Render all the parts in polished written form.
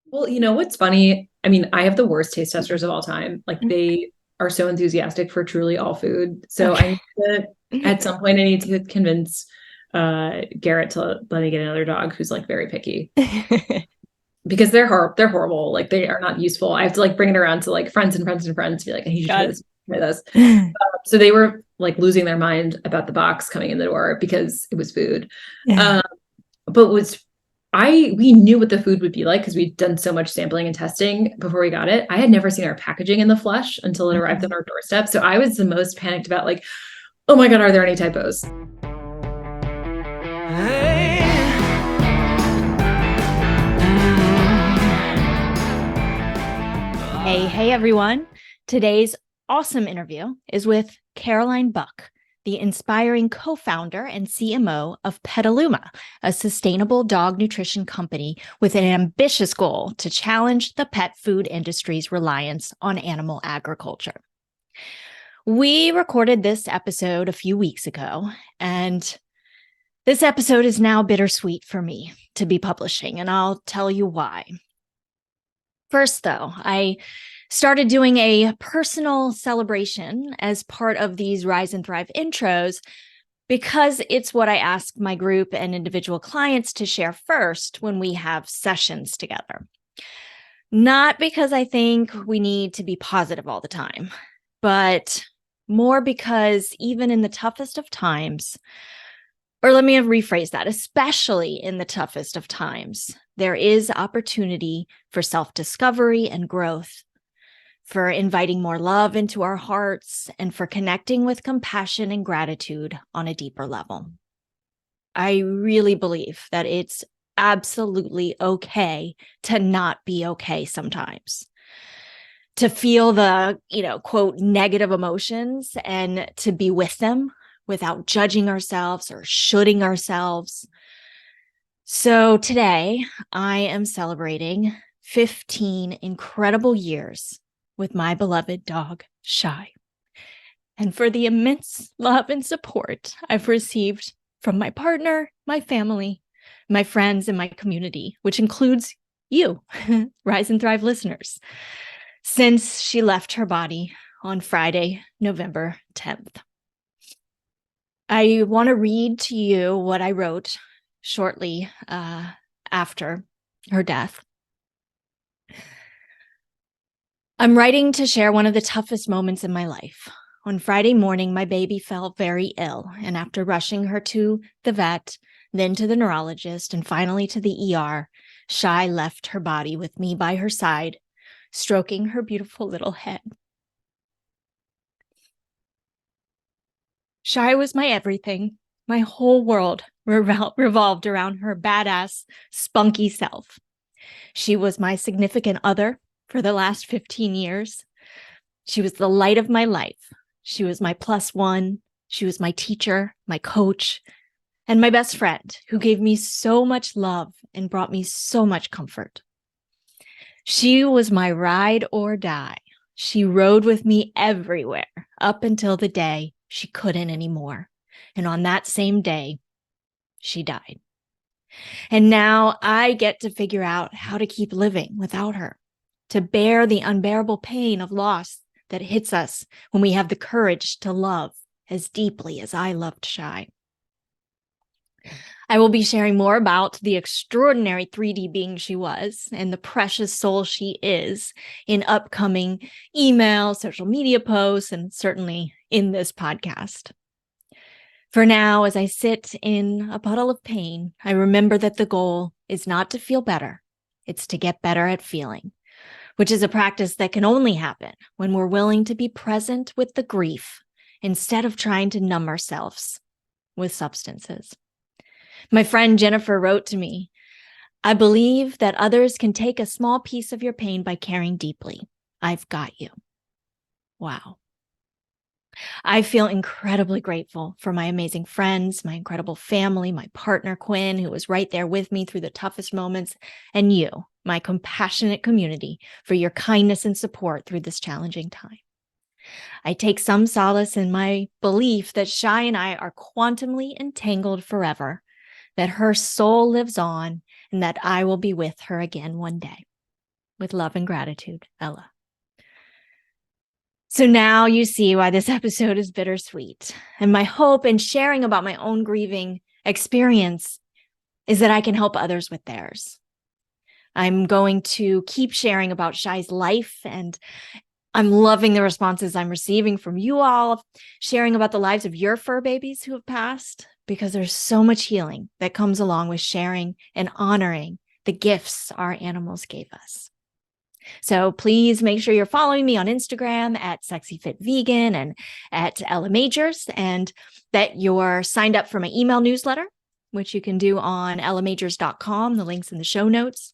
Well, you know what's funny? I mean, I have the worst taste testers of all time. Like they are so enthusiastic for truly all food. So I Okay. need to, at some point, I need to convince Garrett to let me get another dog who's like very picky because they're horrible. Like they are not useful. I have to like bring it around to like friends and friends and friends to be like, I need you to try Got this, try this. it. So they were like losing their mind about the box coming in the door because it was food. Um, but was I we knew what the food would be like because we'd done so much sampling and testing before we got it. I had never seen our packaging in the flesh until it arrived on our doorstep. So I was the most panicked about like, oh my God, are there any typos? Hey, everyone. Today's awesome interview is with Caroline Buck, the inspiring co-founder and CMO of Petaluma, a sustainable dog nutrition company with an ambitious goal to challenge the pet food industry's reliance on animal agriculture. We recorded this episode a few weeks ago, and this episode is now bittersweet for me to be publishing, and I'll tell you why. First, though, I started doing a personal celebration as part of these Rise and Thrive intros because it's what I ask my group and individual clients to share first when we have sessions together. Not because I think we need to be positive all the time, but more because even in the toughest of times, or let me rephrase that, especially in the toughest of times, there is opportunity for self-discovery and growth, for inviting more love into our hearts, and for connecting with compassion and gratitude on a deeper level. I really believe that it's absolutely okay to not be okay sometimes, to feel the, quote, negative emotions and to be with them without judging ourselves or shoulding ourselves. So today I am celebrating 15 incredible years with my beloved dog, Shy, and for the immense love and support I've received from my partner, my family, my friends, and my community, which includes you, Rise and Thrive listeners, since she left her body on Friday, November 10th. I want to read to you what I wrote shortly after her death. I'm writing to share one of the toughest moments in my life. On Friday morning, my baby fell very ill, and after rushing her to the vet, then to the neurologist, and finally to the ER, Shy left her body with me by her side, stroking her beautiful little head. Shy was my everything. My whole world revolved around her badass, spunky self. She was my significant other for the last 15 years. She was the light of my life. She was my plus one. She was my teacher, my coach, and my best friend who gave me so much love and brought me so much comfort. She was my ride or die. She rode with me everywhere up until the day she couldn't anymore. And on that same day, she died. And now I get to figure out how to keep living without her, to bear the unbearable pain of loss that hits us when we have the courage to love as deeply as I loved Shy. I will be sharing more about the extraordinary 3D being she was and the precious soul she is in upcoming email, social media posts, and certainly in this podcast. For now, as I sit in a puddle of pain, I remember that the goal is not to feel better, it's to get better at feeling, which is a practice that can only happen when we're willing to be present with the grief instead of trying to numb ourselves with substances. My friend Jennifer wrote to me, "I believe that others can take a small piece of your pain by caring deeply. I've got you." Wow. I feel incredibly grateful for my amazing friends, my incredible family, my partner, Quinn, who was right there with me through the toughest moments, and you, my compassionate community, for your kindness and support through this challenging time. I take some solace in my belief that Shy and I are quantumly entangled forever, that her soul lives on, and that I will be with her again one day. With love and gratitude, Ella. So now you see why this episode is bittersweet. And my hope in sharing about my own grieving experience is that I can help others with theirs. I'm going to keep sharing about Shai's life, and I'm loving the responses I'm receiving from you all, sharing about the lives of your fur babies who have passed, because there's so much healing that comes along with sharing and honoring the gifts our animals gave us. So please make sure you're following me on Instagram at SexyFitVegan and at Ella Majors, and that you're signed up for my email newsletter, which you can do on ellamajors.com. The link's in the show notes.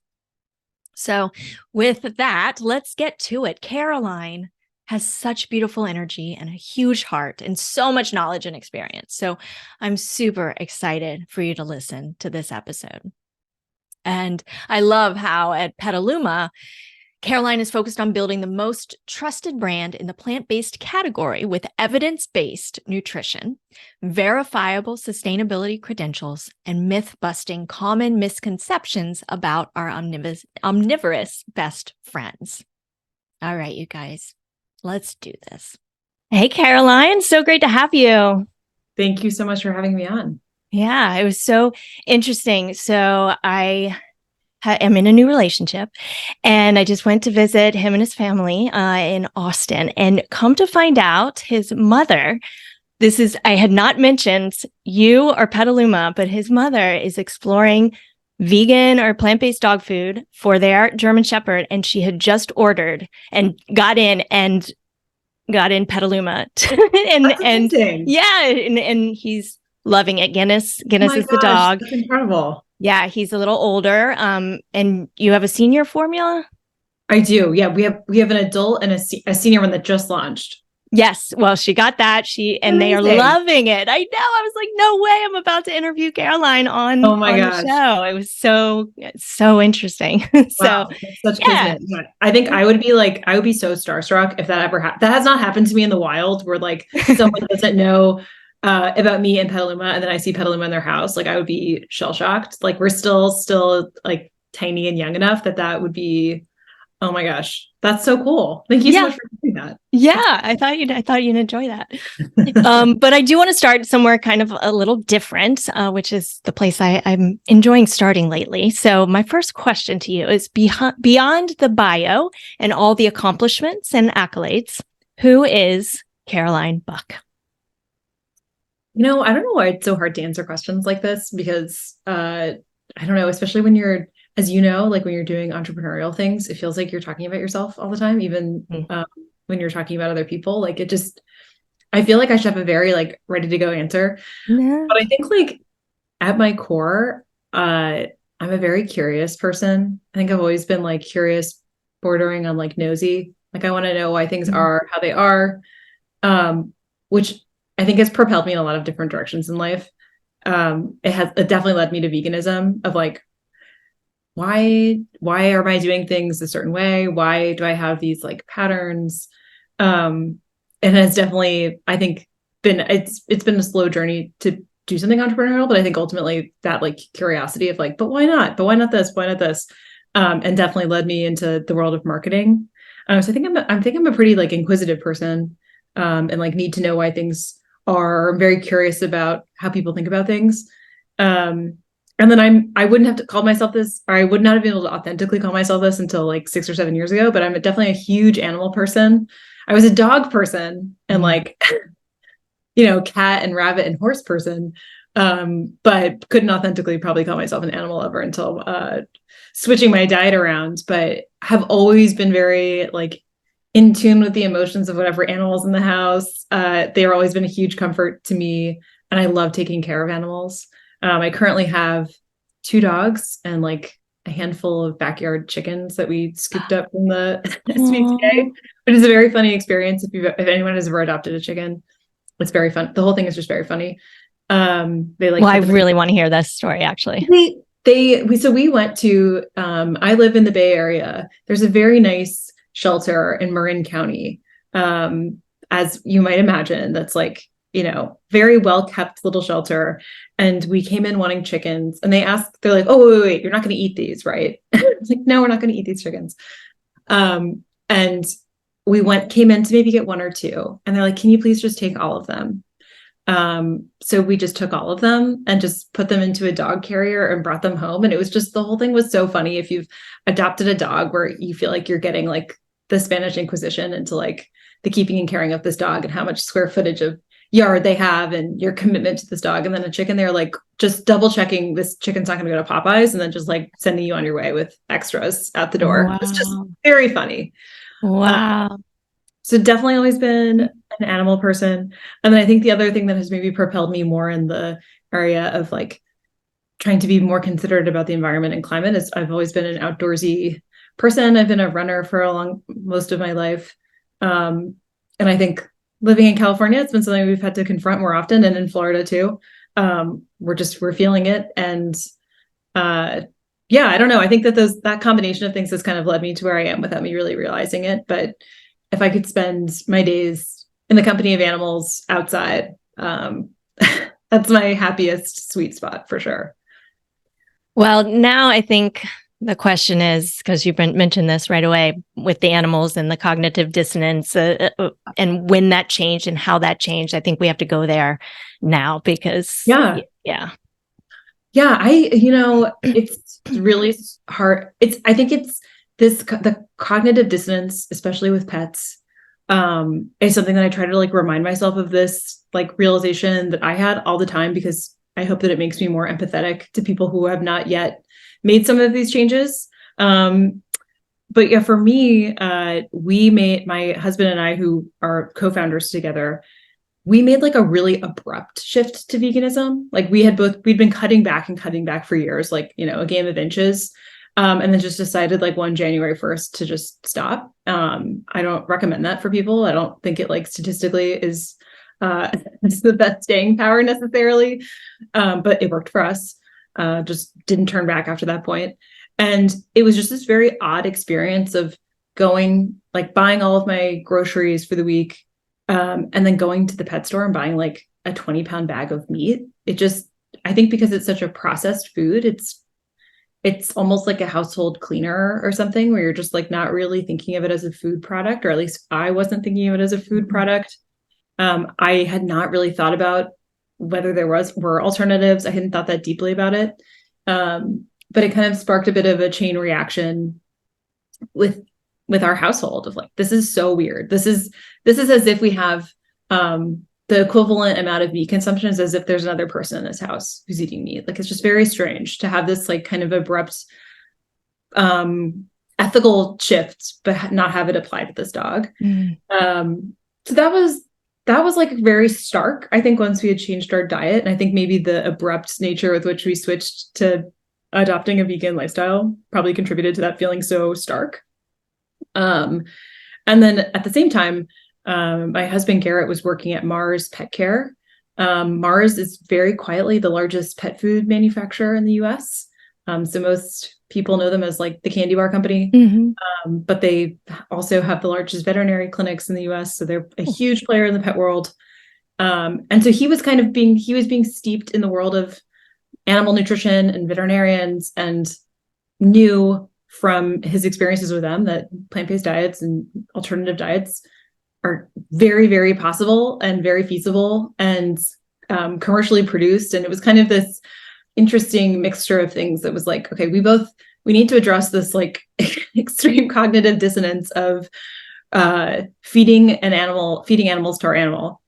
So with that, let's get to it. Caroline has such beautiful energy and a huge heart and so much knowledge and experience. So I'm super excited for you to listen to this episode. And I love how at Petaluma, Caroline is focused on building the most trusted brand in the plant-based category with evidence-based nutrition, verifiable sustainability credentials, and myth-busting common misconceptions about our omnivorous best friends. All right, you guys, let's do this. Hey, Caroline, so great to have you. Thank you so much for having me on. Yeah, it was so interesting. So I am in a new relationship, and I just went to visit him and his family in Austin, and come to find out his mother, I had not mentioned you or Petaluma, but his mother is exploring vegan or plant-based dog food for their German Shepherd, and she had just ordered and got in Petaluma. and he's loving it. Guinness is the dog. That's incredible. Yeah, he's a little older. And you have a senior formula? I do. Yeah, we have an adult and a senior one that just launched. Yes. Well, she got that. And they are loving it. I know. I was like, no way. I'm about to interview Caroline on the show. It was so interesting. Wow, that's such kismet. Yeah. I think I would be so starstruck if that ever happened. That has not happened to me in the wild, where like someone doesn't know about me and Petaluma, and then I see Petaluma in their house. Like I would be shell shocked. Like we're still like tiny and young enough that would be, oh my gosh, that's so cool. Thank you so much for doing that. Yeah, I thought you'd enjoy that. But I do want to start somewhere kind of a little different, which is the place I'm enjoying starting lately. So my first question to you is, beyond the bio and all the accomplishments and accolades, who is Caroline Buck? I don't know why it's so hard to answer questions like this, because I don't know, especially when you're, as you know, like when you're doing entrepreneurial things, it feels like you're talking about yourself all the time, even when you're talking about other people. Like I feel like I should have a very like ready to go answer. Yeah. But I think like at my core, I'm a very curious person. I think I've always been like curious, bordering on like nosy. Like I want to know why things are how they are, which I think has propelled me in a lot of different directions in life. It definitely led me to veganism, of like, why am I doing things a certain way? Why do I have these like patterns? And it's definitely, I think, it's been a slow journey to do something entrepreneurial, but I think ultimately that like curiosity of like, but why not? But why not this? Why not this? And definitely led me into the world of marketing. So I think I'm a pretty like inquisitive person, and like need to know why things are. I'm very curious about how people think about things. And then I wouldn't have to call myself this, or I would not have been able to authentically call myself this until like 6 or 7 years ago, but I'm definitely a huge animal person. I was a dog person and like, cat and rabbit and horse person, but couldn't authentically probably call myself an animal lover until switching my diet around, but have always been very like in tune with the emotions of whatever animals in the house. They have always been a huge comfort to me, and I love taking care of animals. I currently have 2 dogs and like a handful of backyard chickens that we scooped up from the SPCA, which is a very funny experience. If anyone has ever adopted a chicken, it's very fun. The whole thing is just very funny. I really want to hear this story, actually. We went to, I live in the Bay Area. There's a very nice shelter in Marin County, as you might imagine, that's like, very well kept little shelter. And we came in wanting chickens, and they're like, oh, wait, you're not going to eat these, right? It's like, no, we're not going to eat these chickens. And we came in to maybe get one or two, and they're like, can you please just take all of them? So we just took all of them and just put them into a dog carrier and brought them home. And it was just, the whole thing was so funny. If you've adopted a dog where you feel like you're getting like the Spanish Inquisition into like the keeping and caring of this dog and how much square footage of yard they have and your commitment to this dog. And then a chicken, they're like just double checking this chicken's not going to go to Popeyes, and then just like sending you on your way with extras out the door. Wow. It's just very funny. Wow. So definitely always been an animal person. And then I think the other thing that has maybe propelled me more in the area of like trying to be more considerate about the environment and climate is I've always been an outdoorsy person. I've been a runner for most of my life. And I think living in California, it's been something we've had to confront more often, and in Florida too. We're feeling it. And yeah, I don't know. I think that that combination of things has kind of led me to where I am without me really realizing it. But if I could spend my days in the company of animals outside, that's my happiest sweet spot for sure. Well, now I think the question is, because you've mentioned this right away with the animals and the cognitive dissonance and when that changed and how that changed, I think we have to go there now because yeah. It's really hard. I think it's the cognitive dissonance, especially with pets, is something that I try to like remind myself of, this like realization that I had all the time, because I hope that it makes me more empathetic to people who have not yet made some of these changes. But yeah, for me, my husband and I, who are co-founders together, we made like a really abrupt shift to veganism. Like we'd been cutting back for years, like, a game of inches. And then just decided like one January 1st to just stop. I don't recommend that for people. I don't think it like statistically is the best staying power necessarily. But it worked for us. Just didn't turn back after that point. And it was just this very odd experience of buying all of my groceries for the week, and then going to the pet store and buying like a 20-pound bag of meat. I think because it's such a processed food, it's almost like a household cleaner or something, where you're just like not really thinking of it as a food product, or at least I wasn't thinking of it as a food product. I had not really thought about whether there were alternatives. I hadn't thought that deeply about it. But it kind of sparked a bit of a chain reaction with our household of like, this is so weird. This is as if we have the equivalent amount of meat consumption is as if there's another person in this house who's eating meat. Like, it's just very strange to have this like kind of abrupt ethical shift, but not have it apply to this dog. So that was like very stark, I think, once we had changed our diet. And I think maybe the abrupt nature with which we switched to adopting a vegan lifestyle probably contributed to that feeling so stark. And then at the same time, my husband Garrett was working at Mars Pet Care. Mars is very quietly the largest pet food manufacturer in the US. So most people know them as like the candy bar company, but they also have the largest veterinary clinics in the US. So they're a huge player in the pet world. And so he was being steeped in the world of animal nutrition and veterinarians, and knew from his experiences with them that plant-based diets and alternative diets are very, very possible and very feasible and commercially produced. And it was kind of this interesting mixture of things that was like, okay, we need to address this like extreme cognitive dissonance of feeding animals to our animal.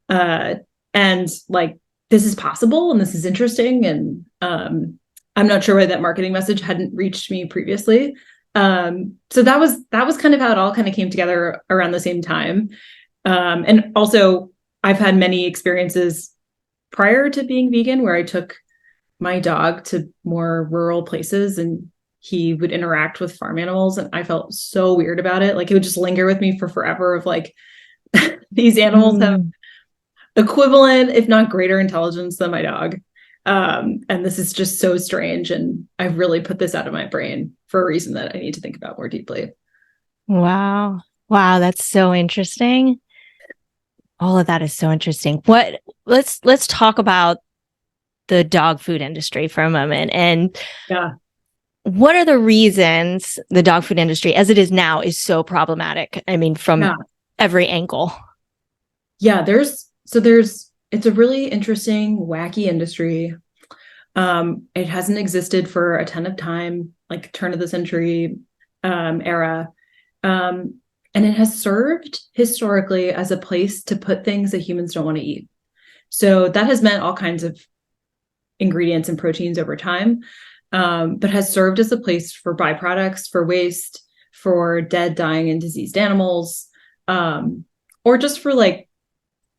And like, this is possible and this is interesting. And I'm not sure why that marketing message hadn't reached me previously. So that was kind of how it all kind of came together around the same time. And also I've had many experiences prior to being vegan where I took my dog to more rural places and he would interact with farm animals, and I felt so weird about it. Like, it would just linger with me for forever of like, these animals have equivalent, if not greater intelligence than my dog. And this is just so strange. And I've really put this out of my brain for a reason that I need to think about more deeply. Wow. That's so interesting. All of that is so interesting. Let's talk about the dog food industry for a moment. And what are the reasons the dog food industry, as it is now, is so problematic? I mean, from every angle. Yeah, it's a really interesting, wacky industry. It hasn't existed for a ton of time, like turn of the century era. And it has served historically as a place to put things that humans don't want to eat. So that has meant all kinds of ingredients and proteins over time, but has served as a place for byproducts, for waste, for dead, dying, and diseased animals, or just for like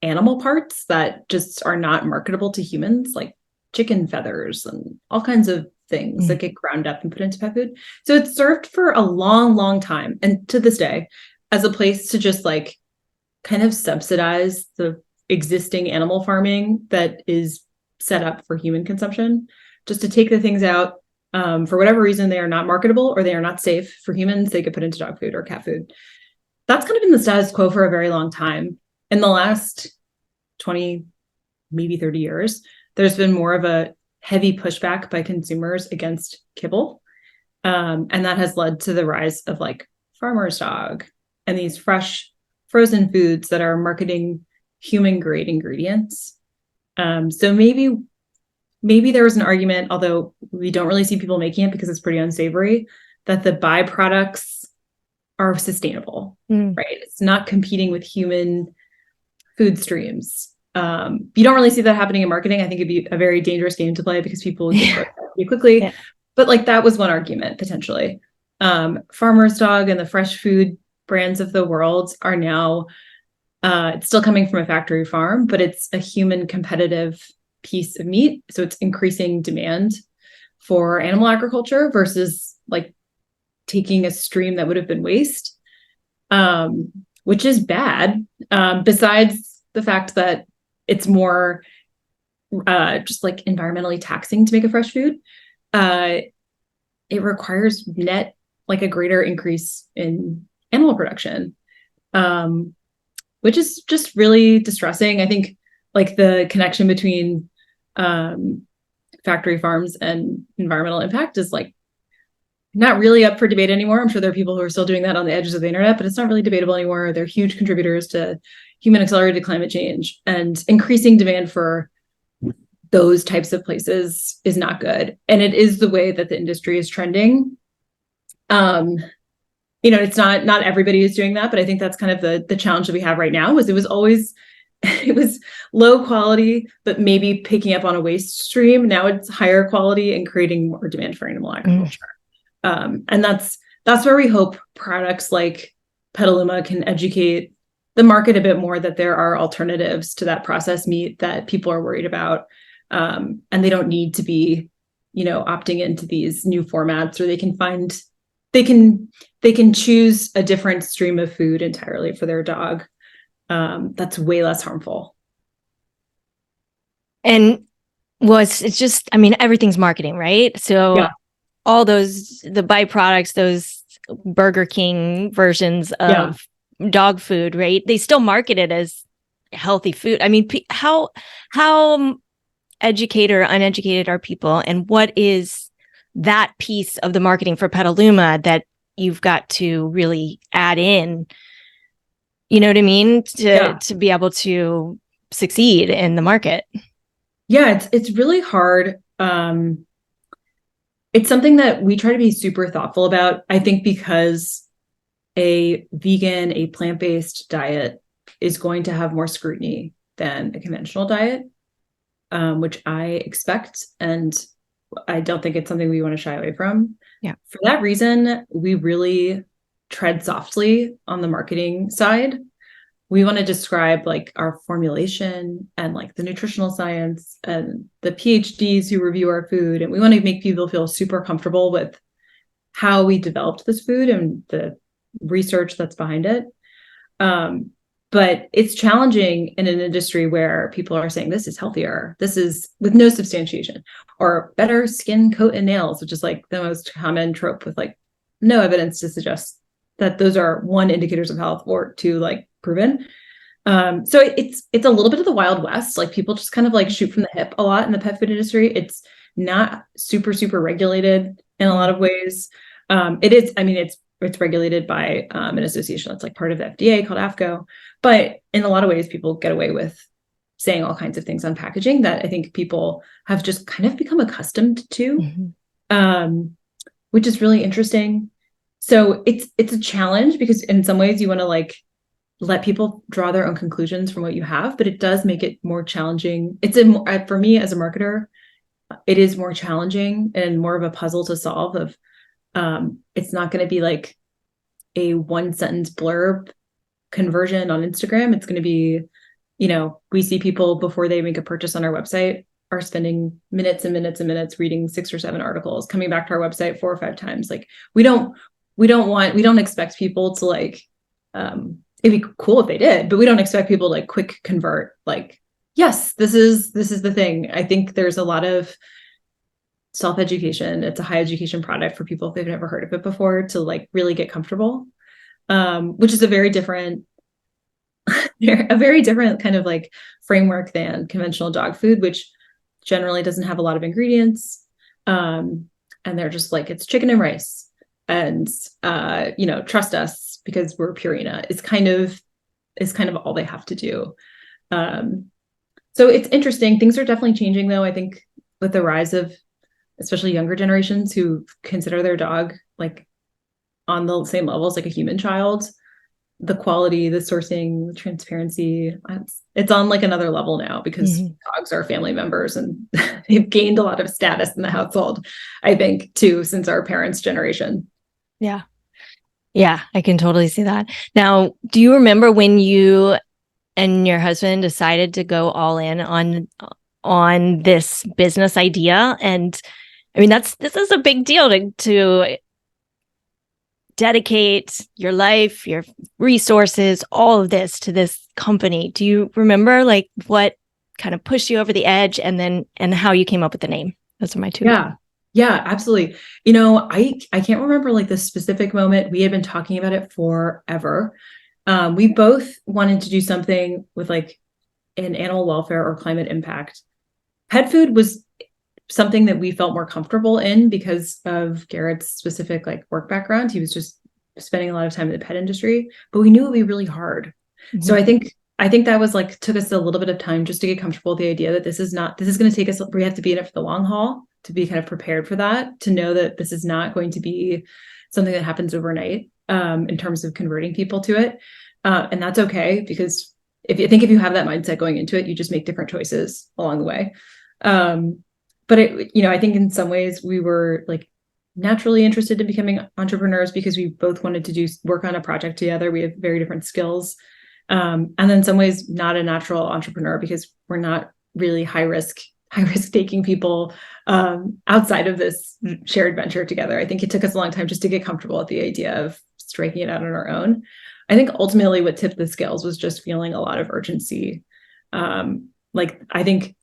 animal parts that just are not marketable to humans, like chicken feathers and all kinds of things that get ground up and put into pet food. So it's served for a long, long time, and to this day, as a place to just like kind of subsidize the existing animal farming that is set up for human consumption, just to take the things out. For whatever reason, they are not marketable or they are not safe for humans. They get put into dog food or cat food. That's kind of been the status quo for a very long time. In the last 20, maybe 30 years, there's been more of a heavy pushback by consumers against kibble. And that has led to the rise of like farmer's dog and these fresh frozen foods that are marketing human grade ingredients. So maybe there was an argument, although we don't really see people making it because it's pretty unsavory, that the byproducts are sustainable, right? It's not competing with human food streams. You don't really see that happening in marketing. I think it'd be a very dangerous game to play because people would get hurt pretty quickly. Yeah. But like that was one argument potentially. Farmer's dog and the fresh food brands of the world are now, it's still coming from a factory farm, but it's a human competitive piece of meat. So it's increasing demand for animal agriculture versus like taking a stream that would have been waste, which is bad. Besides the fact that it's more just like environmentally taxing to make a fresh food, it requires net like a greater increase in animal production, which is just really distressing. I think like the connection between factory farms and environmental impact is like not really up for debate anymore. I'm sure there are people who are still doing that on the edges of the internet, but it's not really debatable anymore. They're huge contributors to human accelerated climate change, and increasing demand for those types of places is not good. And it is the way that the industry is trending. It's not everybody is doing that, but I think that's kind of the challenge that we have right now. It was low quality, but maybe picking up on a waste stream. Now it's higher quality and creating more demand for animal agriculture. And that's where we hope products like Petaluma can educate the market a bit more, that there are alternatives to that processed meat that people are worried about. And they don't need to be, opting into these new formats, or they can choose a different stream of food entirely for their dog. That's way less harmful. And it's just, I mean, everything's marketing, right? So all the byproducts, those Burger King versions of dog food, right? They still market it as healthy food. I mean, how educated or uneducated are people? And what is that piece of the marketing for Petaluma that you've got to really add in? You know what I mean? To be able to succeed in the market. Yeah, it's really hard. It's something that we try to be super thoughtful about, I think, because a vegan, a plant-based diet is going to have more scrutiny than a conventional diet, which I expect. And I don't think it's something we want to shy away from. Yeah. For that reason, we really tread softly on the marketing side. We want to describe like our formulation and like the nutritional science and the PhDs who review our food. And we want to make people feel super comfortable with how we developed this food and the research that's behind it. But it's challenging in an industry where people are saying this is healthier, this is with no substantiation, or better skin, coat, and nails, which is like the most common trope with like no evidence to suggest that those are one, indicators of health, or two, like proven. So it's a little bit of the Wild West. Like people just kind of like shoot from the hip a lot in the pet food industry. It's not super, super regulated. in a lot of ways. It is, I mean, it's regulated by an association that's like part of the FDA called AFCO, but in a lot of ways, people get away with saying all kinds of things on packaging that I think people have just kind of become accustomed to, which is really interesting. So it's a challenge because in some ways you want to like let people draw their own conclusions from what you have, but it does make it more challenging. For me as a marketer, it is more challenging and more of a puzzle to solve of, it's not going to be like a one sentence blurb conversion on Instagram. It's going to be, we see people before they make a purchase on our website are spending minutes and minutes and minutes reading 6 or 7 articles, coming back to our website 4 or 5 times. Like we don't expect people to like, it'd be cool if they did, but we don't expect people to like quick convert. Like, yes, this is the thing. I think there's a lot of self-education. It's a high education product for people if they've never heard of it before to like really get comfortable, which is a very different kind of like framework than conventional dog food, which generally doesn't have a lot of ingredients. And they're just like, it's chicken and rice and, trust us because we're Purina is kind of all they have to do. So it's interesting. Things are definitely changing though. I think with the rise of especially younger generations who consider their dog like on the same level as like a human child, the quality, the sourcing, the transparency, it's on like another level now because dogs are family members and they've gained a lot of status in the household, I think, too, since our parents' generation. Yeah. Yeah, I can totally see that. Now, do you remember when you and your husband decided to go all in on this business idea? And I mean, this is a big deal to dedicate your life, your resources, all of this to this company. Do you remember like what kind of pushed you over the edge and how you came up with the name? Those are my two. Yeah, absolutely. I can't remember like the specific moment. We had been talking about it forever. We both wanted to do something with like an animal welfare or climate impact. Pet food was something that we felt more comfortable in because of Garrett's specific like work background. He was just spending a lot of time in the pet industry, but we knew it would be really hard. So I think that was like, took us a little bit of time just to get comfortable with the idea that this is going to take us, we have to be in it for the long haul to be kind of prepared for that, to know that this is not going to be something that happens overnight in terms of converting people to it. And that's okay, because if you have that mindset going into it, you just make different choices along the way. But I think in some ways we were like naturally interested in becoming entrepreneurs because we both wanted to work on a project together. We have very different skills. And then in some ways not a natural entrepreneur because we're not really high risk taking people outside of this shared venture together. I think it took us a long time just to get comfortable with the idea of striking it out on our own. I think ultimately what tipped the scales was just feeling a lot of urgency. Like I think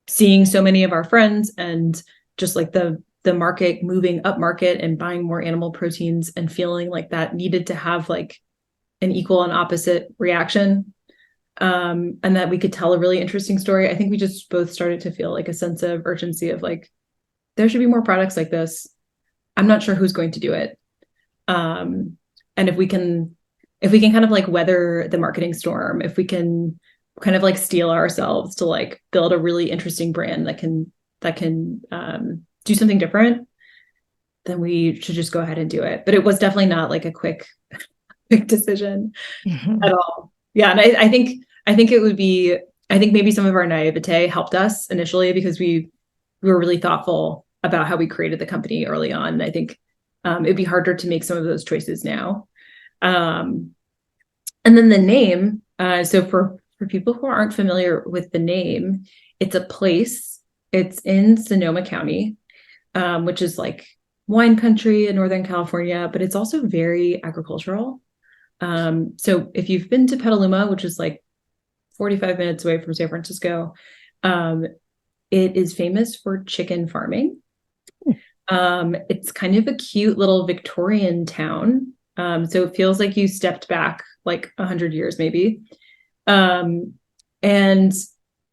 seeing so many of our friends and just like the market moving up market and buying more animal proteins and feeling like that needed to have like an equal and opposite reaction. And that we could tell a really interesting story. I think we just both started to feel like a sense of urgency of like, there should be more products like this. I'm not sure who's going to do it. And if we can kind of like weather the marketing storm, if we can kind of like steel ourselves to like build a really interesting brand that can do something different, then we should just go ahead and do it. But it was definitely not like a quick decision at all. Yeah. And I think maybe some of our naivete helped us initially because we were really thoughtful about how we created the company early on. And I think it'd be harder to make some of those choices now. And then the name, so for people who aren't familiar with the name, it's a place. It's in Sonoma County, which is like wine country in Northern California, but it's also very agricultural. So if you've been to Petaluma, which is like 45 minutes away from San Francisco, it is famous for chicken farming. It's kind of a cute little Victorian town. So it feels like you stepped back like 100 years maybe. And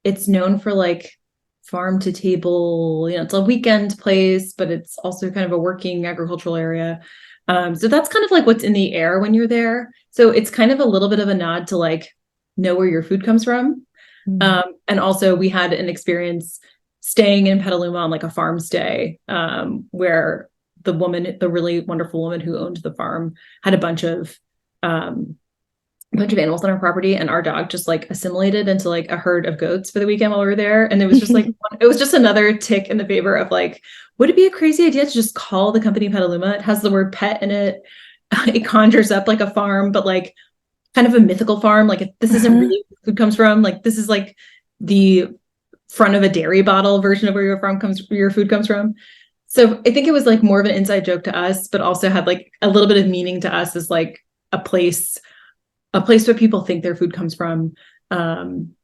it's known for like farm to table, it's a weekend place, but it's also kind of a working agricultural area. So that's kind of like what's in the air when you're there. So it's kind of a little bit of a nod to like know where your food comes from. And also we had an experience staying in Petaluma on like a farm stay, where the really wonderful woman who owned the farm had a bunch of animals on our property, and our dog just like assimilated into like a herd of goats for the weekend while we were there. And it was just like, it was just another tick in the favor of like, would it be a crazy idea to just call the company Petaluma? It has the word pet in it. It conjures up like a farm, but like kind of a mythical farm. Like if this isn't really where food comes from. Like this is like the front of a dairy bottle version of where your food comes from. So I think it was like more of an inside joke to us, but also had like a little bit of meaning to us as like a place where people think their food comes from. And,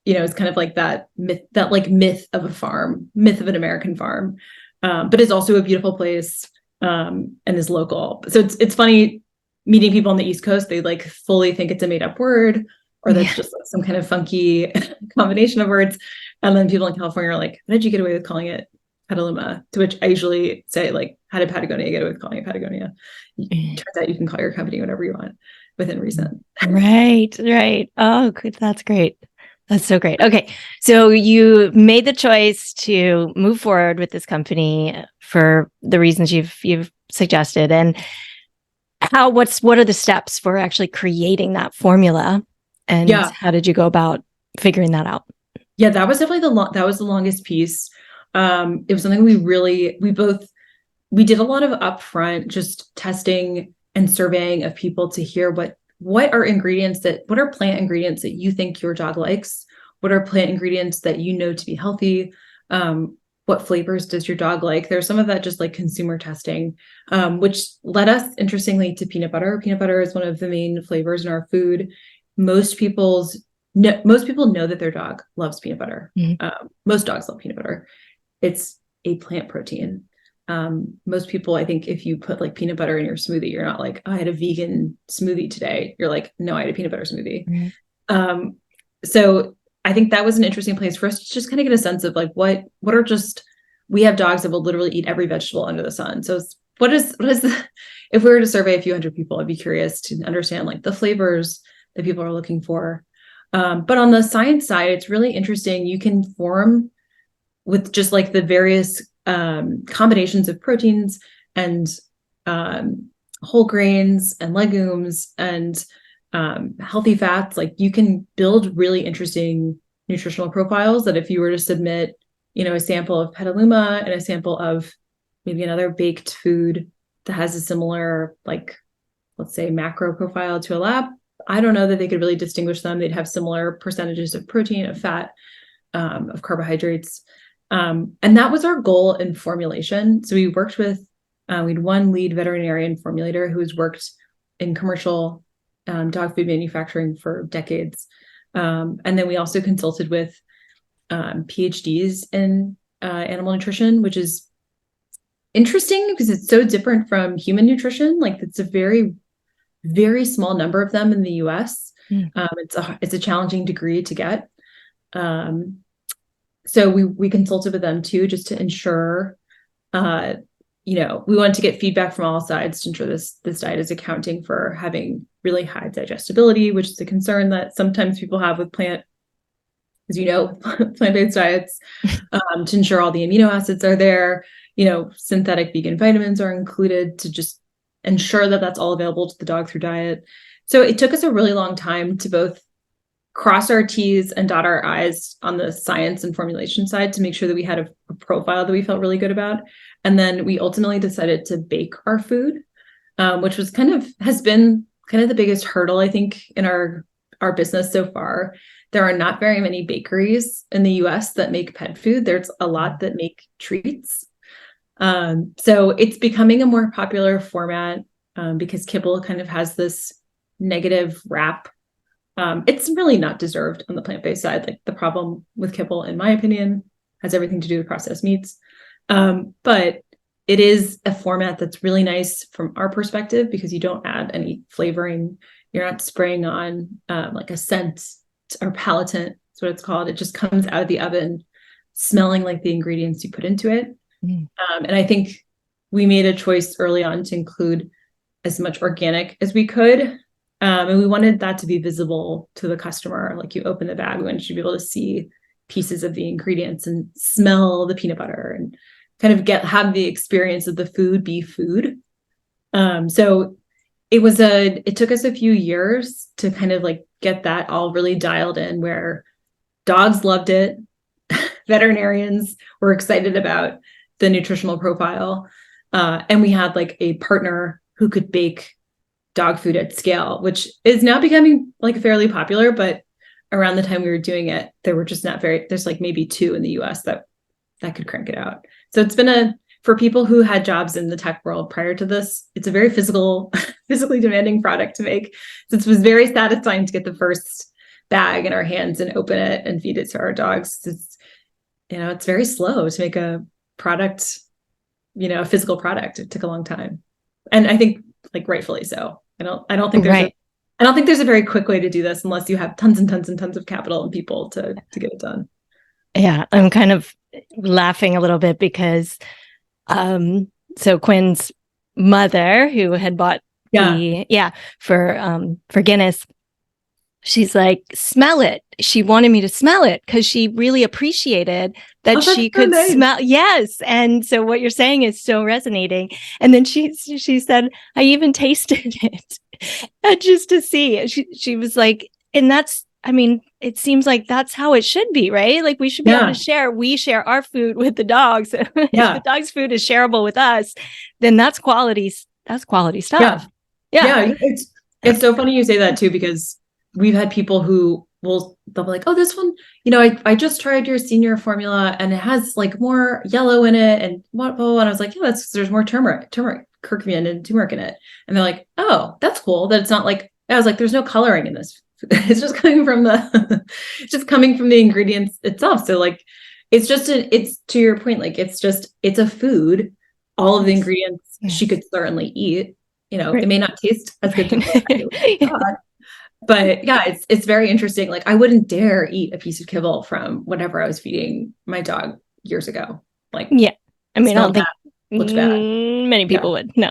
it's kind of like that myth of a farm, myth of an American farm, but it's also a beautiful place, and is local. So it's funny meeting people on the East Coast. They like fully think it's a made up word, or that's just like some kind of funky combination of words. And then people in California are like, how did you get away with calling it Petaluma? To which I usually say, like, how did Patagonia get away with calling it Patagonia? Turns out you can call your company whatever you want within reason. Right. Oh, good. That's great. That's so great. Okay. So you made the choice to move forward with this company for the reasons you've suggested. And what are the steps for actually creating that formula? And how did you go about figuring that out? Yeah, that was definitely that was the longest piece. It was something we did a lot of upfront just testing and surveying of people to hear what are plant ingredients that you think your dog likes? What are plant ingredients that you know to be healthy? What flavors does your dog like? There's some of that just like consumer testing, which led us interestingly to peanut butter. Peanut butter is one of the main flavors in our food. Most people know that their dog loves peanut butter. Most dogs love peanut butter. It's a plant protein. Most people, I think if you put like peanut butter in your smoothie, you're not like, oh, I had a vegan smoothie today. You're like, no, I had a peanut butter smoothie. So I think that was an interesting place for us to just kind of get a sense of like, we have dogs that will literally eat every vegetable under the sun. So if we were to survey a few hundred people, I'd be curious to understand like the flavors that people are looking for. But on the science side, it's really interesting. You can form with just like the various combinations of proteins and whole grains and legumes and healthy fats. Like you can build really interesting nutritional profiles that if you were to submit, a sample of Petaluma and a sample of maybe another baked food that has a similar, like, let's say macro profile to a lab, I don't know that they could really distinguish them. They'd have similar percentages of protein, of fat, of carbohydrates. And that was our goal in formulation. So we worked with, we had one lead veterinarian formulator who has worked in commercial dog food manufacturing for decades. And then we also consulted with PhDs in animal nutrition, which is interesting because it's so different from human nutrition. Like it's a very, very small number of them in the US. It's a challenging degree to get. So we consulted with them too, just to ensure, we wanted to get feedback from all sides to ensure this diet is accounting for having really high digestibility, which is a concern that sometimes people have with plant-based diets, to ensure all the amino acids are there, synthetic vegan vitamins are included to just ensure that that's all available to the dog through diet. So it took us a really long time to both cross our T's and dot our I's on the science and formulation side to make sure that we had a profile that we felt really good about. And then we ultimately decided to bake our food, which has been kind of the biggest hurdle, I think, in our business so far. There are not very many bakeries in the US that make pet food. There's a lot that make treats. So it's becoming a more popular format because kibble kind of has this negative rap. It's really not deserved on the plant-based side. Like the problem with kibble, in my opinion, has everything to do with processed meats. But it is a format that's really nice from our perspective because you don't add any flavoring. You're not spraying on like a scent or palatant. That's what it's called. It just comes out of the oven smelling like the ingredients you put into it. Mm. And I think we made a choice early on to include as much organic as we could. And we wanted that to be visible to the customer. Like you open the bag, we wanted you to be able to see pieces of the ingredients and smell the peanut butter and kind of have the experience of the food be food. So it took us a few years to kind of like get that all really dialed in, where dogs loved it. Veterinarians were excited about the nutritional profile. And we had like a partner who could bake dog food at scale, which is now becoming like fairly popular. But around the time we were doing it, there were just there's like maybe 2 in the US that could crank it out. So it's been for people who had jobs in the tech world prior to this, it's a very physically demanding product to make. So it was very satisfying to get the first bag in our hands and open it and feed it to our dogs. It's very slow to make a product, a physical product. It took a long time. And I think like rightfully so. I don't think there's a very quick way to do this unless you have tons and tons and tons of capital and people to get it done. Yeah, I'm kind of laughing a little bit because so Quinn's mother, who had bought for Guinness, she's like, smell it. She wanted me to smell it because she really appreciated that she could smell. Yes. And so what you're saying is so resonating. And then she said, I even tasted it just to see. She was like, and it seems like that's how it should be, right? Like we should be able to share. We share our food with the dogs. If the dog's food is shareable with us, then that's quality stuff. Yeah. It's so funny you say that too, because we've had people who they'll be like, oh, this one, I just tried your senior formula and it has like more yellow in it and what, and I was like, yeah, there's more turmeric, curcumin and turmeric in it. And they're like, oh, that's cool. That it's not like, I was like, there's no coloring in this. It's just coming from the ingredients itself. So like, it's to your point, like, it's a food. All of the ingredients she could certainly eat, It may not taste as good to but yeah, it's very interesting. Like I wouldn't dare eat a piece of kibble from whatever I was feeding my dog years ago. Like, yeah, I don't think looks bad. Many people would. No,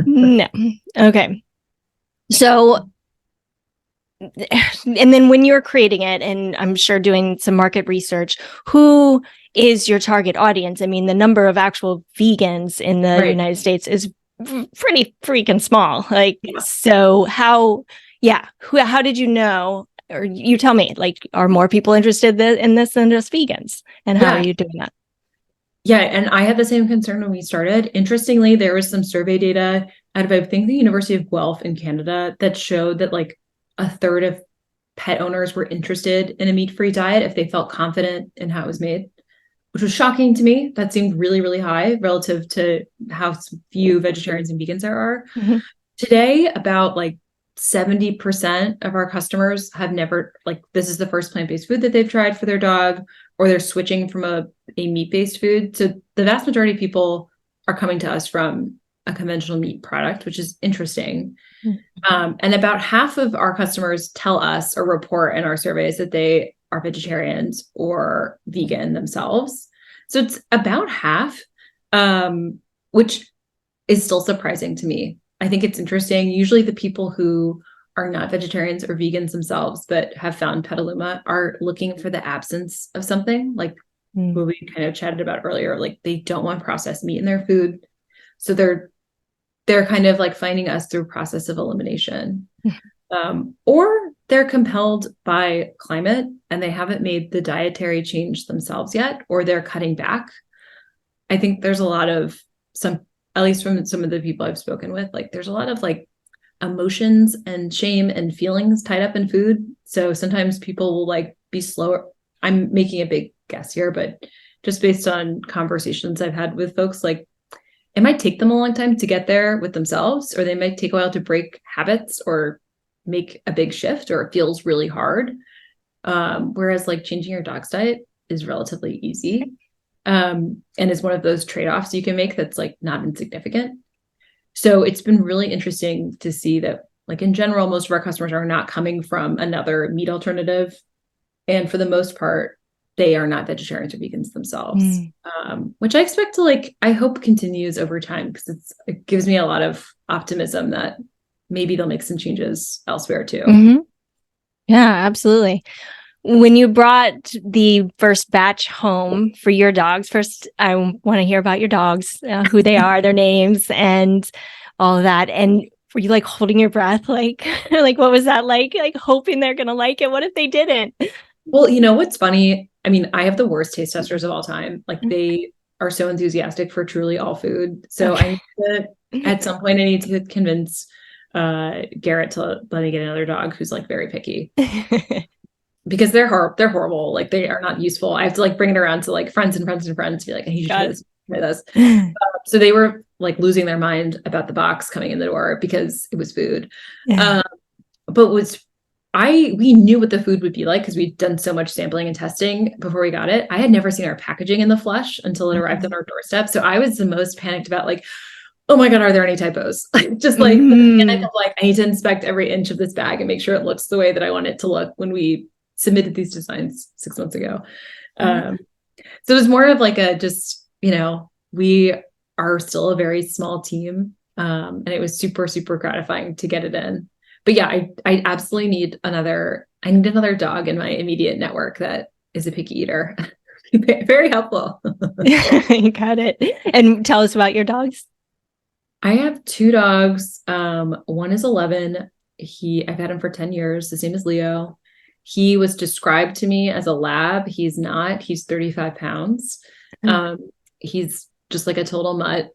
no. Okay. So, and then when you're creating it, and I'm sure doing some market research, who is your target audience? The number of actual vegans in the United States is pretty freaking small. Like, so how did you know, or you tell me, like, are more people interested in this than just vegans? And how are you doing that? Yeah. And I had the same concern when we started. Interestingly, there was some survey data out of, I think, the University of Guelph in Canada that showed that like a third of pet owners were interested in a meat-free diet if they felt confident in how it was made, which was shocking to me. That seemed really, really high relative to how few vegetarians and vegans there are. Mm-hmm. Today, about like 70% of our customers have never, like, this is the first plant-based food that they've tried for their dog, or they're switching from a meat-based food. So the vast majority of people are coming to us from a conventional meat product, which is interesting. Mm-hmm. And about half of our customers tell us or report in our surveys that they are vegetarians or vegan themselves. So it's about half, which is still surprising to me. I think it's interesting. Usually the people who are not vegetarians or vegans themselves, but have found Petaluma, are looking for the absence of something, like what we kind of chatted about earlier. Like they don't want processed meat in their food. So they're kind of like finding us through a process of elimination. Or they're compelled by climate and they haven't made the dietary change themselves yet, or they're cutting back. I think there's a lot of at least from some of the people I've spoken with, like there's a lot of like emotions and shame and feelings tied up in food. So sometimes people will like be slower. I'm making a big guess here, but just based on conversations I've had with folks, like it might take them a long time to get there with themselves, or they might take a while to break habits or make a big shift, or it feels really hard. Whereas like changing your dog's diet is relatively easy. And is one of those trade-offs you can make that's like not insignificant. So it's been really interesting to see that, like in general, most of our customers are not coming from another meat alternative. And for the most part, they are not vegetarians or vegans themselves, which I expect to I hope continues over time, because it gives me a lot of optimism that maybe they'll make some changes elsewhere too. Mm-hmm. Yeah, absolutely. When you brought the first batch home for your dogs, first, I want to hear about your dogs, who they are, their names, and all of that. And were you holding your breath? Like what was that like? Like hoping they're going to like it. What if they didn't? Well, what's funny? I mean, I have the worst taste testers of all time. They are so enthusiastic for truly all food. So I need to, at some point, I need to convince Garrett to let me get another dog who's very picky. Because they're horrible. They are not useful. I have to bring it around to friends and friends and friends to be I need to try this. So they were losing their mind about the box coming in the door because it was food. Yeah. But we knew what the food would be like because we'd done so much sampling and testing before we got it. I had never seen our packaging in the flesh until it arrived on our doorstep. So I was the most panicked about oh my God, are there any typos? Just the panic of I need to inspect every inch of this bag and make sure it looks the way that I want it to look when we submitted these designs 6 months ago. So it was more of we are still a very small team. And it was super, super gratifying to get it in. But yeah, I absolutely need another dog in my immediate network that is a picky eater. Very helpful. You got it. And tell us about your dogs. I have 2 dogs. One is 11. I've had him for 10 years. His name is Leo. He was described to me as a lab. He's not. He's 35 pounds. He's just a total mutt.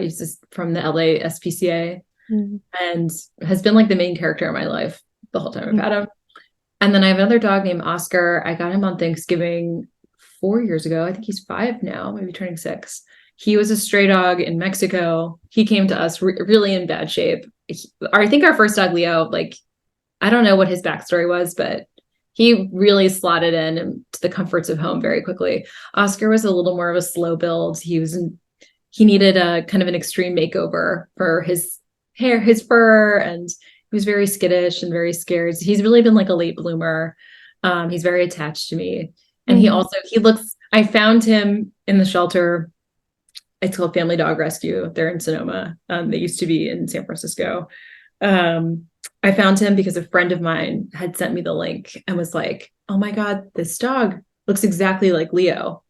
He's just from the LA SPCA and has been the main character in my life the whole time I've had him. And then I have another dog named Oscar. I got him on Thanksgiving 4 years ago. I think he's 5 now, maybe turning 6. He was a stray dog in Mexico. He came to us really in bad shape. I think our first dog, Leo, I don't know what his backstory was, but he really slotted in to the comforts of home very quickly. Oscar was a little more of a slow build. He needed a kind of an extreme makeover for his hair, his fur, and he was very skittish and very scared. He's really been a late bloomer. He's very attached to me. And I found him in the shelter. It's called Family Dog Rescue. They're in Sonoma. They used to be in San Francisco. I found him because a friend of mine had sent me the link and was oh my God, this dog looks exactly like Leo.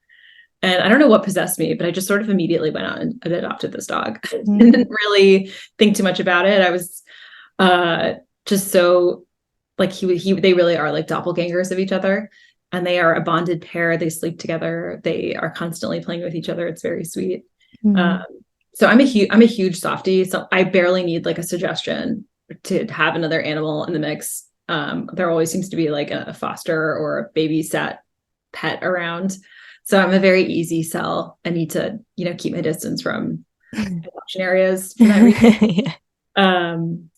And I don't know what possessed me, but I just sort of immediately went out and adopted this dog. And didn't really think too much about it. I was just so they really are doppelgangers of each other. And they are a bonded pair. They sleep together. They are constantly playing with each other. It's very sweet. So I'm a huge softie. So I barely need a suggestion to have another animal in the mix. There always seems to be a foster or a babysat pet around. So I'm a very easy sell. I need to, keep my distance from adoption areas for that reason.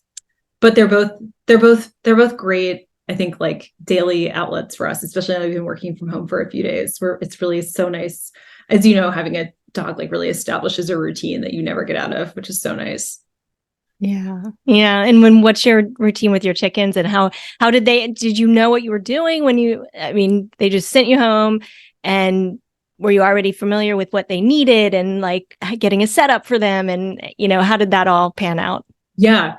But they're both great. I think daily outlets for us, especially now that we've been working from home for a few days, where it's really so nice. As you know, having a dog really establishes a routine that you never get out of, which is so nice. Yeah. Yeah. And what's your routine with your chickens, and how did you know what you were doing when they just sent you home, and were you already familiar with what they needed and getting a setup for them, and how did that all pan out? Yeah.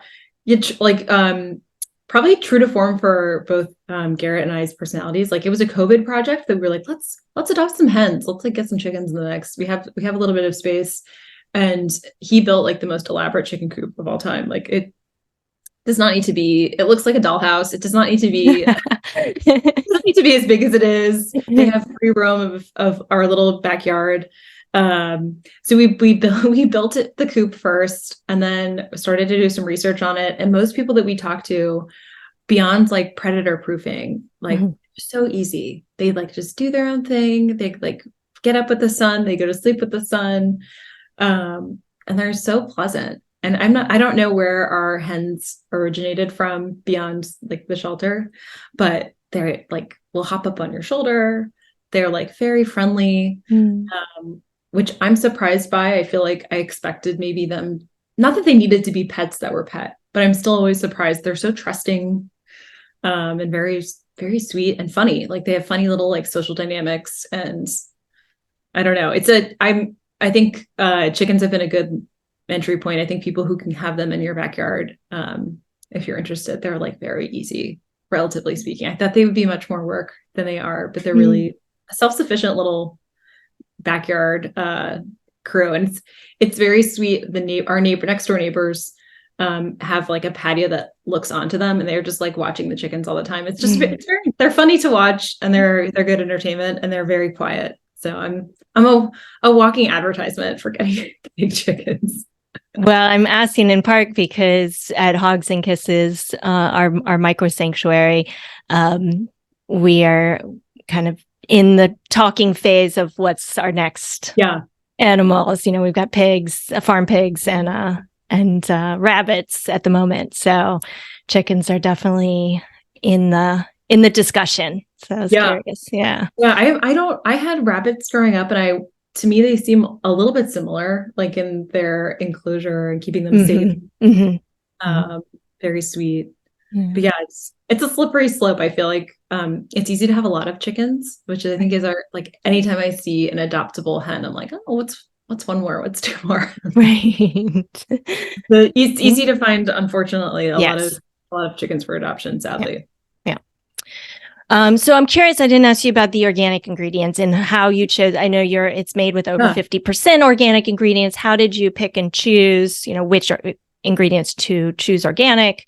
Probably true to form for both Garrett and I's personalities. It was a COVID project that we were let's adopt some hens. Let's get some chickens in the mix. We have a little bit of space. And he built the most elaborate chicken coop of all time. It does not need to be, it looks like a dollhouse. It does not need to be, it doesn't need to be as big as it is. They have free roam of our little backyard. So we built the coop first, and then started to do some research on it. And most people that we talk to, beyond predator proofing, so easy. They just do their own thing. They get up with the sun. They go to sleep with the sun. And they're so pleasant. And I don't know where our hens originated from beyond the shelter, but they're will hop up on your shoulder. They're very friendly, which I'm surprised by. I feel I expected maybe them, not that they needed to be pets that were pet, but I'm still always surprised. They're so trusting, and very very sweet and funny. Like they have funny little like social dynamics, and I don't know. I think chickens have been a good entry point. I think people who can have them in your backyard, if you're interested, they're like very easy, relatively speaking. I thought they would be much more work than they are, but they're really a self-sufficient little backyard crew, and it's very sweet. Our next door neighbors have like a patio that looks onto them, and they're just like watching the chickens all the time. It's just they're funny to watch, and they're good entertainment, and they're very quiet. So I'm a walking advertisement for getting chickens. Well, I'm asking in part because at Hogs and Kisses, our micro sanctuary, we are kind of in the talking phase of what's our next animals. You know, we've got pigs, farm pigs, and rabbits at the moment. So chickens are definitely in the discussion. So I was curious. Yeah. I had rabbits growing up, and to me, they seem a little bit similar, like in their enclosure and keeping them safe. Very sweet. But yeah, it's a slippery slope. I feel like it's easy to have a lot of chickens, which I think is like anytime I see an adoptable hen, I'm like, oh, what's one more? What's two more? Right. It's easy to find, unfortunately, a lot of chickens for adoption, sadly. So I'm curious, I didn't ask you about the organic ingredients and how you chose. I know it's made with over 50% organic ingredients. How did you pick and choose, which ingredients to choose organic?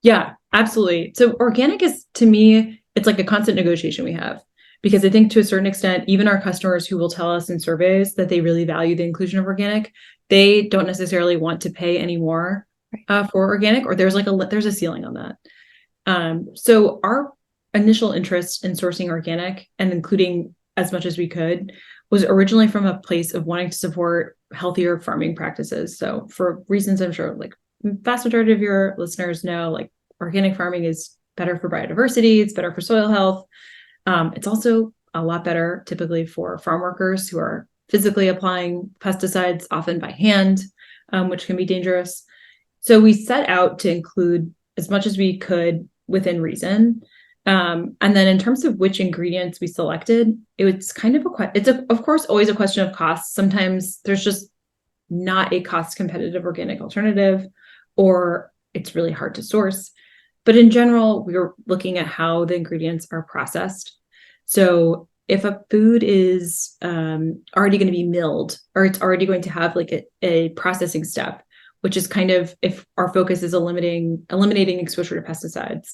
Yeah, absolutely. So organic is, to me, it's like a constant negotiation we have, because I think to a certain extent, even our customers who will tell us in surveys that they really value the inclusion of organic, they don't necessarily want to pay any more for organic, or there's a ceiling on that. So our initial interest in sourcing organic and including as much as we could was originally from a place of wanting to support healthier farming practices. So for reasons I'm sure like vast majority of your listeners know, like organic farming is better for biodiversity, it's better for soil health. It's also a lot better typically for farm workers who are physically applying pesticides, often by hand, which can be dangerous. So we set out to include as much as we could within reason. And then in terms of which ingredients we selected, it's kind of of course, always a question of cost. Sometimes there's just not a cost competitive organic alternative, or it's really hard to source. But in general, we were looking at how the ingredients are processed. So if a food is already going to be milled, or it's already going to have like a processing step, which is kind of, if our focus is eliminating exposure to pesticides,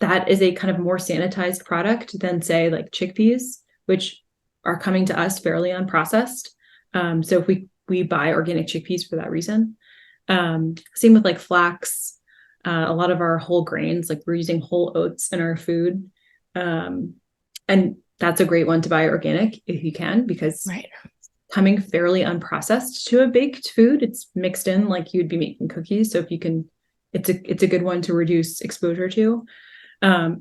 that is a kind of more sanitized product than, say, like chickpeas, which are coming to us fairly unprocessed. So if we buy organic chickpeas for that reason. Same with like flax, a lot of our whole grains, like we're using whole oats in our food. And that's a great one to buy organic if you can, because coming fairly unprocessed to a baked food, it's mixed in like you'd be making cookies. So if you can, it's a good one to reduce exposure to.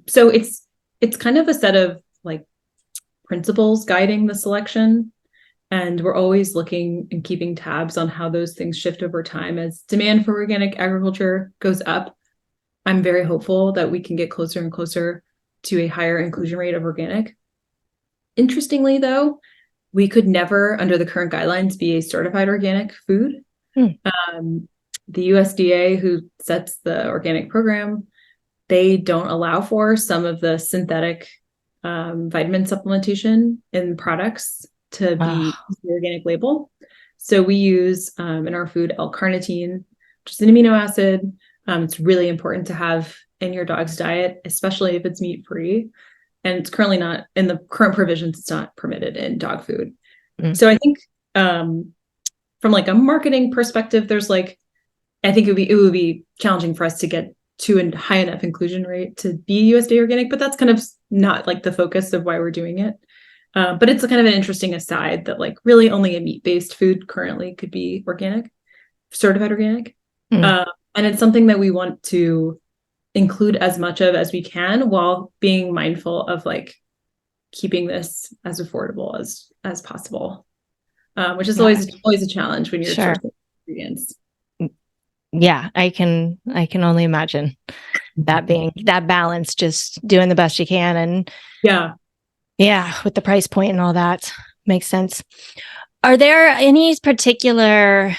So it's kind of a set of like principles guiding the selection. And we're always looking and keeping tabs on how those things shift over time as demand for organic agriculture goes up. I'm very hopeful that we can get closer and closer to a higher inclusion rate of organic. Interestingly, though, we could never, under the current guidelines, be a certified organic food. The USDA, who sets the organic program, they don't allow for some of the synthetic vitamin supplementation in products to be the organic label. So we use in our food L-carnitine, which is an amino acid. It's really important to have in your dog's diet, especially if it's meat-free. And it's currently not, in the current provisions, it's not permitted in dog food. So I think from like a marketing perspective, there's like, I think it would be challenging for us to get to a high enough inclusion rate to be USDA organic, but that's kind of not like the focus of why we're doing it. But it's kind of an interesting aside that like really only a meat-based food currently could be organic, certified organic. And it's something that we want to include as much of as we can while being mindful of like keeping this as affordable as possible, which is always a challenge when you're sourcing ingredients. Yeah, I can only imagine. that being that balance, just doing the best you can. And Yeah. yeah, with the price point and all that makes sense. Are there any particular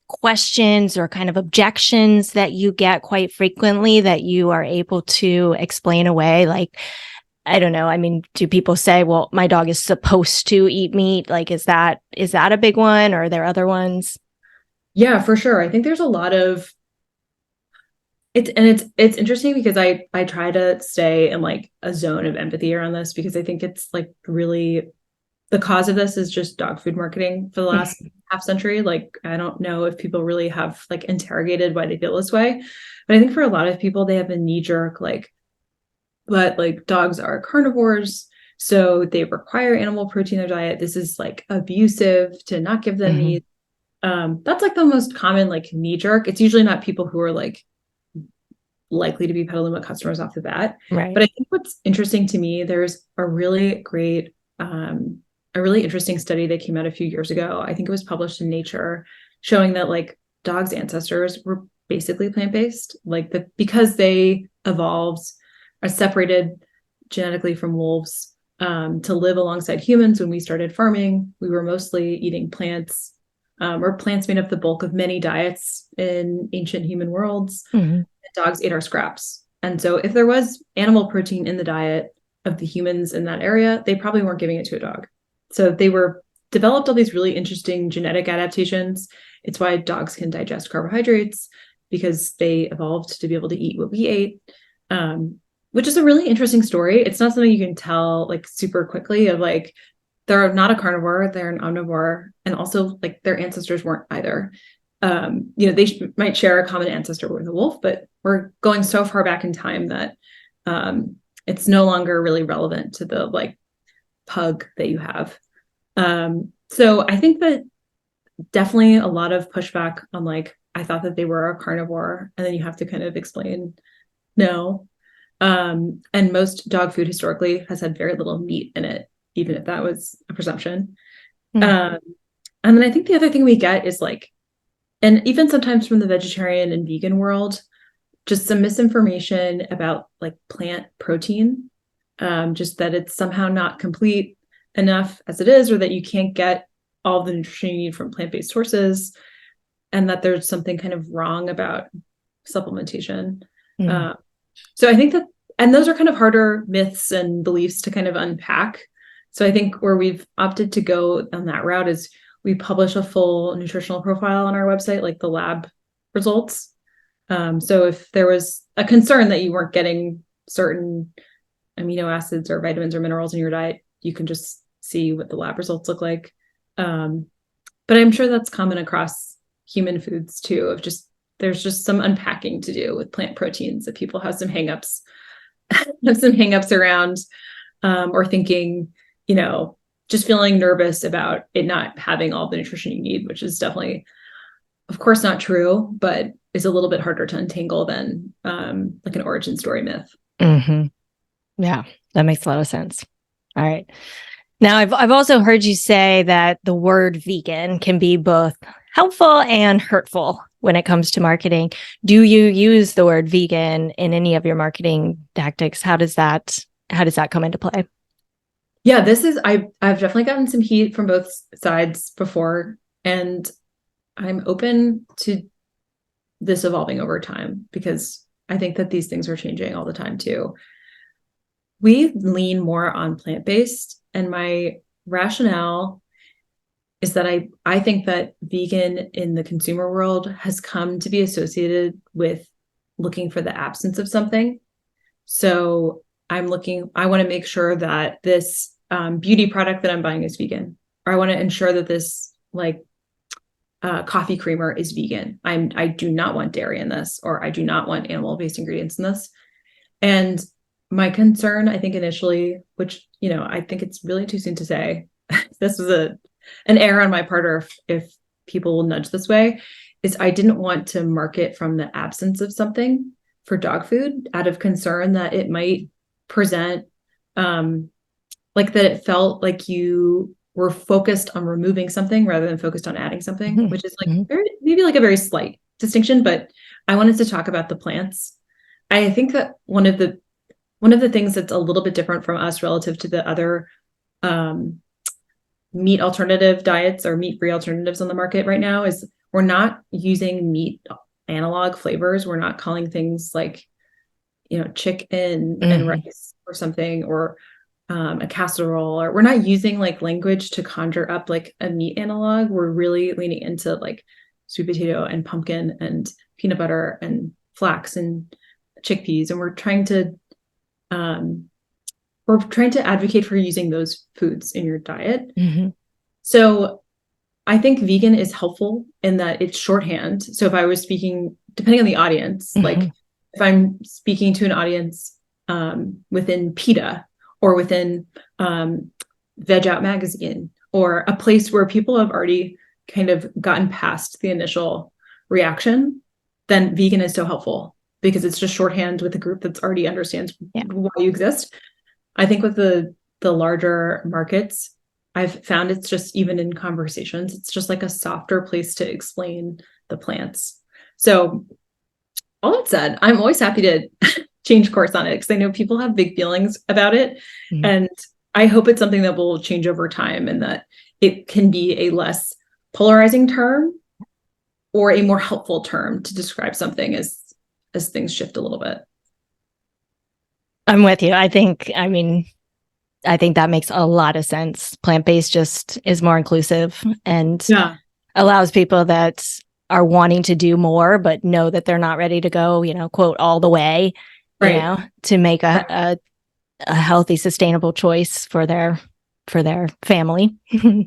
questions or kind of objections that you get quite frequently that you are able to explain away? Like, I don't know. I mean, do people say, well, my dog is supposed to eat meat? Like, is that a big one, or are there other ones? Yeah, for sure. I think there's a lot of it's interesting because I try to stay in like a zone of empathy around this, because I think it's like really the cause of this is just dog food marketing for the last half century. Like, I don't know if people really have like interrogated why they feel this way, but I think for a lot of people, they have a knee jerk, like, but like dogs are carnivores, so they require animal protein in their diet. This is like abusive to not give them meat. That's like the most common like knee jerk. It's usually not people who are like likely to be Petaluma customers off the bat. Right. But I think what's interesting to me, there's a really great, a really interesting study that came out a few years ago. I think it was published in Nature, showing that like dogs' ancestors were basically plant-based, like because they evolved, are separated genetically from wolves, to live alongside humans. When we started farming, we were mostly eating plants, or plants made up the bulk of many diets in ancient human worlds. Dogs ate our scraps. And so if there was animal protein in the diet of the humans in that area, they probably weren't giving it to a dog. So they developed all these really interesting genetic adaptations. It's why dogs can digest carbohydrates, because they evolved to be able to eat what we ate, which is a really interesting story. It's not something you can tell like super quickly of like, they're not a carnivore, they're an omnivore, and also like their ancestors weren't either. They might share a common ancestor with a wolf, but we're going so far back in time that it's no longer really relevant to the like pug that you have. So I think that definitely a lot of pushback on like, I thought that they were a carnivore, and then you have to kind of explain, no. And most dog food historically has had very little meat in it, even if that was a presumption. And then I think the other thing we get is like, and even sometimes from the vegetarian and vegan world, just some misinformation about like plant protein, just that it's somehow not complete enough as it is, or that you can't get all the nutrition you need from plant-based sources, and that there's something kind of wrong about supplementation. So I think that, and those are kind of harder myths and beliefs to kind of unpack. So I think where we've opted to go on that route is we publish a full nutritional profile on our website, like the lab results. So if there was a concern that you weren't getting certain amino acids or vitamins or minerals in your diet, you can just see what the lab results look like. But I'm sure that's common across human foods too, of just, there's just some unpacking to do with plant proteins that people have some hangups, around, or thinking, just feeling nervous about it not having all the nutrition you need, which is definitely, of course, not true, but is a little bit harder to untangle than like an origin story myth. Yeah, that makes a lot of sense. All right. Now, I've also heard you say that the word vegan can be both helpful and hurtful when it comes to marketing. Do you use the word vegan in any of your marketing tactics? How does that come into play? Yeah, I've definitely gotten some heat from both sides before, and I'm open to this evolving over time, because I think that these things are changing all the time too. We lean more on plant-based, and my rationale is that I think that vegan in the consumer world has come to be associated with looking for the absence of something. So I want to make sure that this beauty product that I'm buying is vegan, or I want to ensure that this like coffee creamer is vegan. I do not want dairy in this, or I do not want animal-based ingredients in this. And my concern, I think initially, which, I think it's really too soon to say, this was an error on my part, or if people will nudge this way, is I didn't want to market from the absence of something for dog food, out of concern that it might present like that it felt like you were focused on removing something rather than focused on adding something, which is like maybe like a very slight distinction, but I wanted to talk about the plants. I think that one of the things that's a little bit different from us relative to the other meat alternative diets or meat-free alternatives on the market right now is we're not using meat analog flavors. We're not calling things like, chicken and rice or something, or a casserole, or we're not using like language to conjure up like a meat analog. We're really leaning into like sweet potato and pumpkin and peanut butter and flax and chickpeas. And we're trying to advocate for using those foods in your diet. So I think vegan is helpful in that it's shorthand. So if I was speaking, depending on the audience, like if I'm speaking to an audience within PETA or within Veg Out Magazine, or a place where people have already kind of gotten past the initial reaction, then vegan is so helpful because it's just shorthand with a group that already understands why you exist. I think with the larger markets, I've found it's just, even in conversations, it's just like a softer place to explain the plants. So all that said, I'm always happy to change course on it because I know people have big feelings about it. And I hope it's something that will change over time and that it can be a less polarizing term or a more helpful term to describe something as things shift a little bit. I'm with you. I think that makes a lot of sense. Plant-based just is more inclusive and allows people that are wanting to do more, but know that they're not ready to go, quote, all the way, to make a healthy, sustainable choice for their family,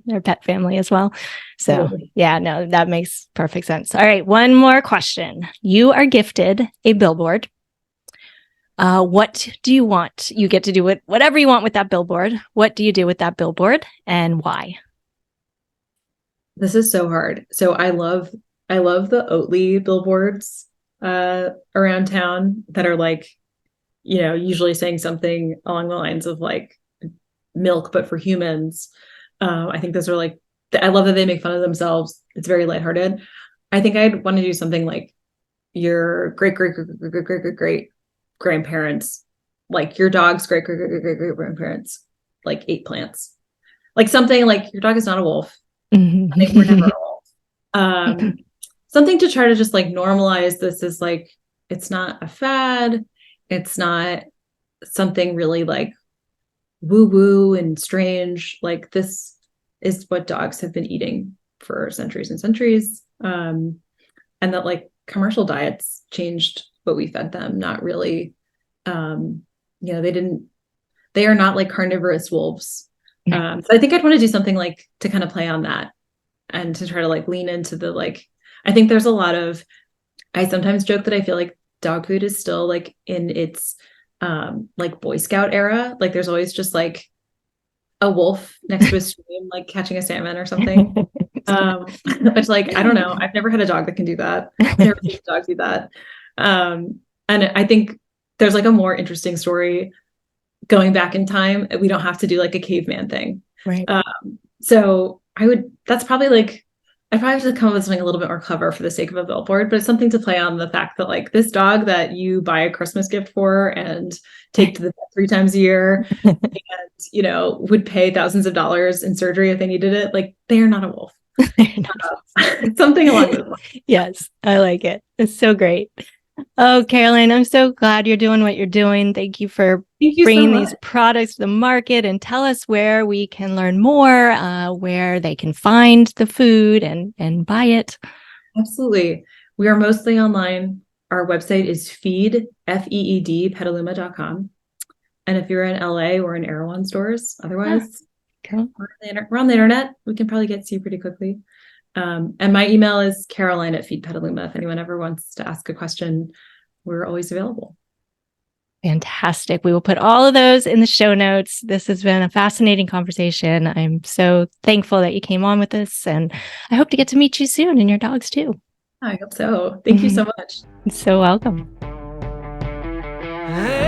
their pet family as well. So that makes perfect sense. All right. One more question. You are gifted a billboard. What do you want? You get to do whatever you want with that billboard. What do you do with that billboard and why? This is so hard. So I love the Oatly billboards around town that are like, usually saying something along the lines of like milk, but for humans. I think those are like, I love that they make fun of themselves. It's very lighthearted. I think I'd want to do something like your great grandparents, like your dog's great grandparents, like ate plants, like something like your dog is not a wolf. I think we're never a wolf. Something to try to just like normalize this is like, it's not a fad. It's not something really like woo-woo and strange. Like this is what dogs have been eating for centuries and centuries. And that like commercial diets changed what we fed them, not really. They are not like carnivorous wolves. So I think I'd want to do something like to kind of play on that and to try to like lean into the, like, I think there's a lot of, I sometimes joke that I feel like dog food is still like in its like Boy Scout era. Like there's always just like a wolf next to a stream, like catching a salmon or something. Which like, I don't know. I've never had a dog that can do that. I've never seen a dog do that. And I think there's like a more interesting story going back in time. We don't have to do like a caveman thing. Right. So that's probably like, I probably have to come up with something a little bit more clever for the sake of a billboard, but it's something to play on the fact that like this dog that you buy a Christmas gift for and take to the vet 3 times a year and, would pay thousands of dollars in surgery if they needed it. Like they are not a wolf. Something along those lines. Yes, I like it. It's so great. Oh, Caroline, I'm so glad you're doing what you're doing. Thank you for bringing these products to the market, and tell us where we can learn more, where they can find the food and buy it. Absolutely. We are mostly online. Our website is FEED, Petaluma.com. And if you're in LA, we're in Erewhon stores. Otherwise, cool. We're on the internet. We can probably get to you pretty quickly. And my email is Caroline@feedpetaluma. If anyone ever wants to ask a question, we're always available. Fantastic. We will put all of those in the show notes. This has been a fascinating conversation. I'm so thankful that you came on with us, and I hope to get to meet you soon and your dogs too. I hope so. Thank you so much. You're so welcome. Hey.